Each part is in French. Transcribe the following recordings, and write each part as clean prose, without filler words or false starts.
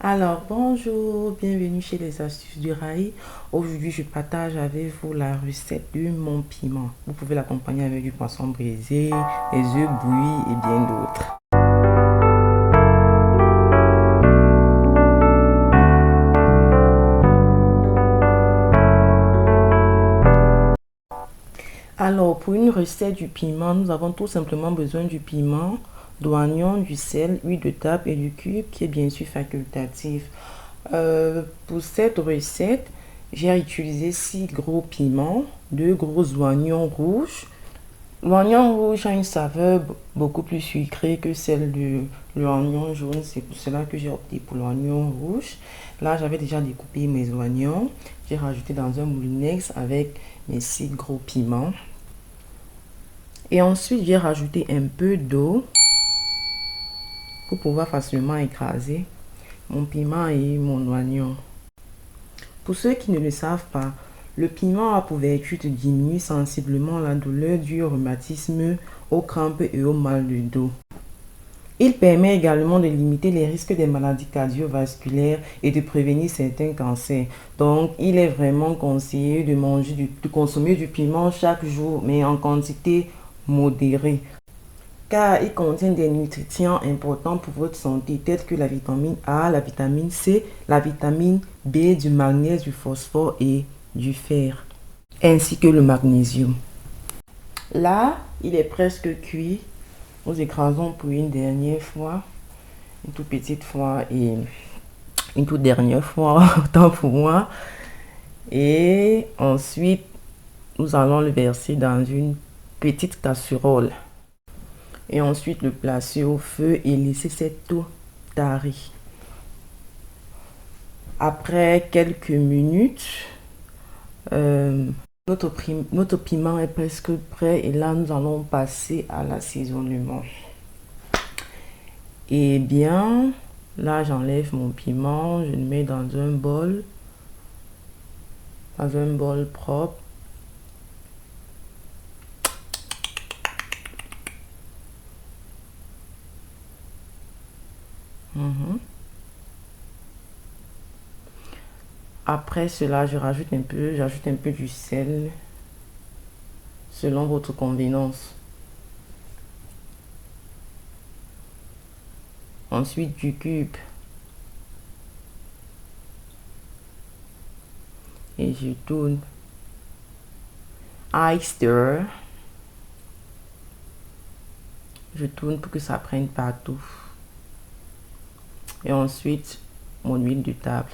Alors, bonjour, bienvenue chez les astuces du rail. Aujourd'hui, je partage avec vous la recette du mon piment. Vous pouvez l'accompagner avec du poisson brisé, des œufs bouillis et bien d'autres. Alors, pour une recette du piment, nous avons tout simplement besoin du piment, d'oignons, du sel, huile de table et du cube qui est bien sûr facultatif. Pour cette recette, j'ai utilisé 6 gros piments, 2 gros oignons rouges. L'oignon rouge a une saveur beaucoup plus sucrée que celle de l'oignon jaune. C'est pour cela que j'ai opté pour l'oignon rouge. Là, j'avais déjà découpé mes oignons. J'ai rajouté dans un moulinex avec mes 6 gros piments. Et ensuite, j'ai rajouté un peu d'eau pour pouvoir facilement écraser mon piment et mon oignon. Pour ceux qui ne le savent pas, le piment à pour vertu de diminuer sensiblement la douleur due au rhumatisme, aux crampes et au mal de dos. Il permet également de limiter les risques des maladies cardiovasculaires et de prévenir certains cancers. Donc, il est vraiment conseillé de consommer du piment chaque jour, mais en quantité modérée, car il contient des nutriments importants pour votre santé, tels que la vitamine A, la vitamine C, la vitamine B, du magnèse, du phosphore et du fer, ainsi que le magnésium. Là, il est presque cuit. Nous écrasons pour une dernière fois, une toute petite fois et une toute dernière fois, autant pour moi. Et ensuite, nous allons le verser dans une petite casserole. Et ensuite le placer au feu et laisser cette eau tarir. Après quelques minutes, notre piment est presque prêt et là nous allons passer à l'assaisonnement. Et bien, là j'enlève mon piment, je le mets dans un bol propre. Après cela, j'ajoute un peu du sel selon votre convenance. Ensuite du cube. Et je tourne. I stir. Je tourne pour que ça prenne partout. Et ensuite, mon huile de table.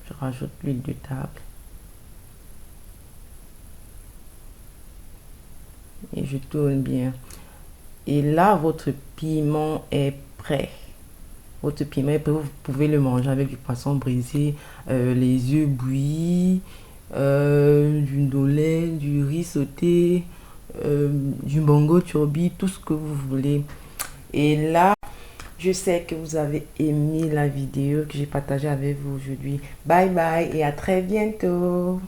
Je rajoute l'huile de table. Et je tourne bien. Et là, votre piment est prêt. Votre piment est prêt. Vous pouvez le manger avec du poisson brisé, les œufs bouillis, du ndolé, du riz sauté, du bongo turbi, tout ce que vous voulez. Et là, je sais que vous avez aimé la vidéo que j'ai partagée avec vous aujourd'hui. Bye bye et à très bientôt.